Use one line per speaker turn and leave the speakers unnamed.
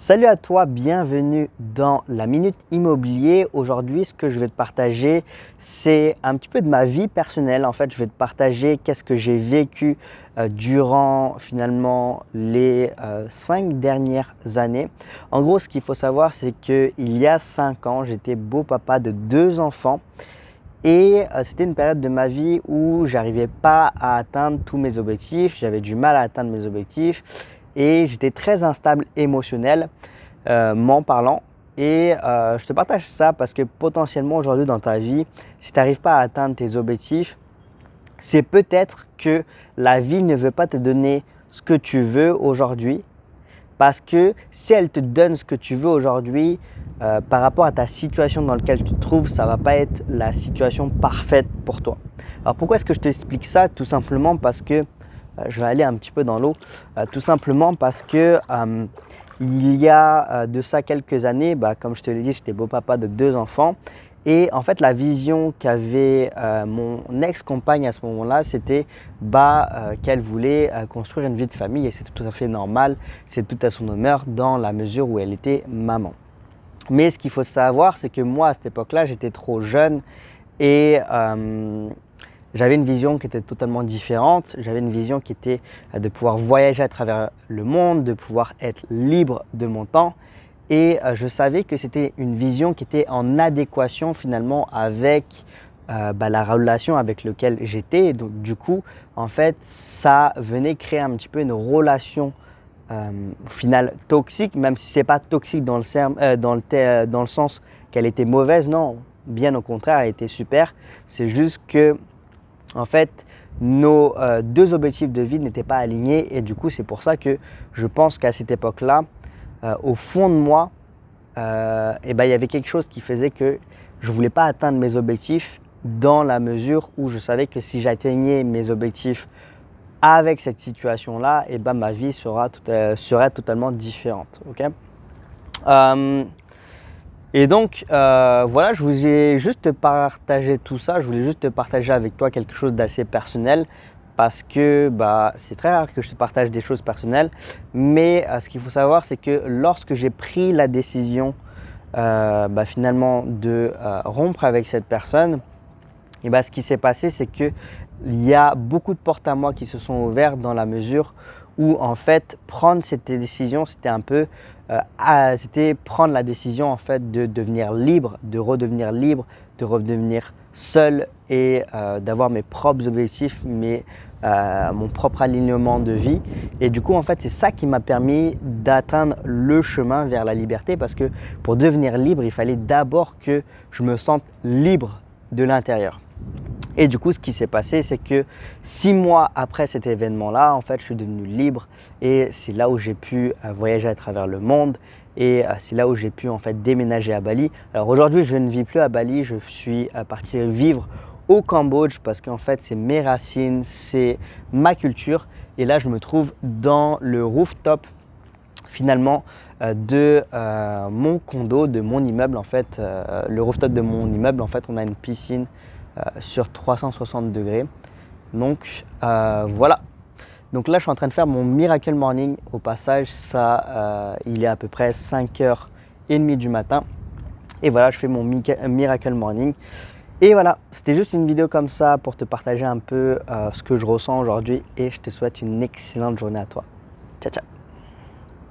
Salut à toi, bienvenue dans la Minute Immobilier. Aujourd'hui, ce que je vais te partager, c'est un petit peu de ma vie personnelle. En fait, je vais te partager qu'est-ce que j'ai vécu durant finalement les 5 dernières années. En gros, ce qu'il faut savoir, c'est qu'il y a 5 ans, j'étais beau papa de 2 enfants. Et c'était une période de ma vie où j'arrivais pas à atteindre tous mes objectifs, j'avais du mal à atteindre mes objectifs et j'étais très instable émotionnellement parlant. Et je te partage ça parce que potentiellement aujourd'hui dans ta vie, si tu n'arrives pas à atteindre tes objectifs, c'est peut-être que la vie ne veut pas te donner ce que tu veux aujourd'hui. Parce que si elle te donne ce que tu veux aujourd'hui, par rapport à ta situation dans laquelle tu te trouves, ça ne va pas être la situation parfaite pour toi. Alors pourquoi est-ce que je t'explique ça? Tout simplement parce que, je vais aller un petit peu dans l'eau, tout simplement parce que il y a de ça quelques années, comme je te l'ai dit, j'étais beau papa de 2 enfants. Et en fait, la vision qu'avait mon ex-compagne à ce moment-là, c'était qu'elle voulait construire une vie de famille et c'est tout à fait normal, c'est tout à son honneur dans la mesure où elle était maman. Mais ce qu'il faut savoir, c'est que moi, à cette époque-là, j'étais trop jeune et j'avais une vision qui était totalement différente. J'avais une vision qui était de pouvoir voyager à travers le monde, de pouvoir être libre de mon temps. Et je savais que c'était une vision qui était en adéquation finalement avec la relation avec laquelle j'étais. Et donc du coup, en fait, ça venait créer un petit peu une relation au final toxique, même si ce n'est pas toxique dans le sens qu'elle était mauvaise, non, bien au contraire, elle était super. C'est juste que, en fait, nos deux objectifs de vie n'étaient pas alignés et du coup, c'est pour ça que je pense qu'à cette époque-là, au fond de moi, il y avait quelque chose qui faisait que je ne voulais pas atteindre mes objectifs dans la mesure où je savais que si j'atteignais mes objectifs avec cette situation-là, ma vie serait totalement différente. Okay. Et donc, voilà, je vous ai juste partagé tout ça. Je voulais juste te partager avec toi quelque chose d'assez personnel parce que c'est très rare que je te partage des choses personnelles. Mais ce qu'il faut savoir, c'est que lorsque j'ai pris la décision finalement de rompre avec cette personne, ce qui s'est passé, c'est qu'il y a beaucoup de portes à moi qui se sont ouvertes dans la mesure où en fait prendre cette décision, c'était un peu c'était prendre la décision en fait de devenir libre, de redevenir seul et d'avoir mes propres objectifs, mon propre alignement de vie. Et du coup en fait c'est ça qui m'a permis d'atteindre le chemin vers la liberté parce que pour devenir libre, il fallait d'abord que je me sente libre de l'intérieur. Et du coup, ce qui s'est passé, c'est que 6 mois après cet événement-là, en fait, je suis devenu libre et c'est là où j'ai pu voyager à travers le monde et c'est là où j'ai pu en fait déménager à Bali. Alors aujourd'hui, je ne vis plus à Bali, je suis parti vivre au Cambodge parce qu'en fait, c'est mes racines, c'est ma culture et là, je me trouve dans le rooftop finalement de mon condo, de mon immeuble en fait. Le rooftop de mon immeuble, en fait, on a une piscine sur 360 degrés. Donc voilà. Donc là, je suis en train de faire mon Miracle Morning. Au passage, il est à peu près 5h30 du matin. Et voilà, je fais mon Miracle Morning. Et voilà, c'était juste une vidéo comme ça pour te partager un peu ce que je ressens aujourd'hui. Et je te souhaite une excellente journée à toi. Ciao, ciao.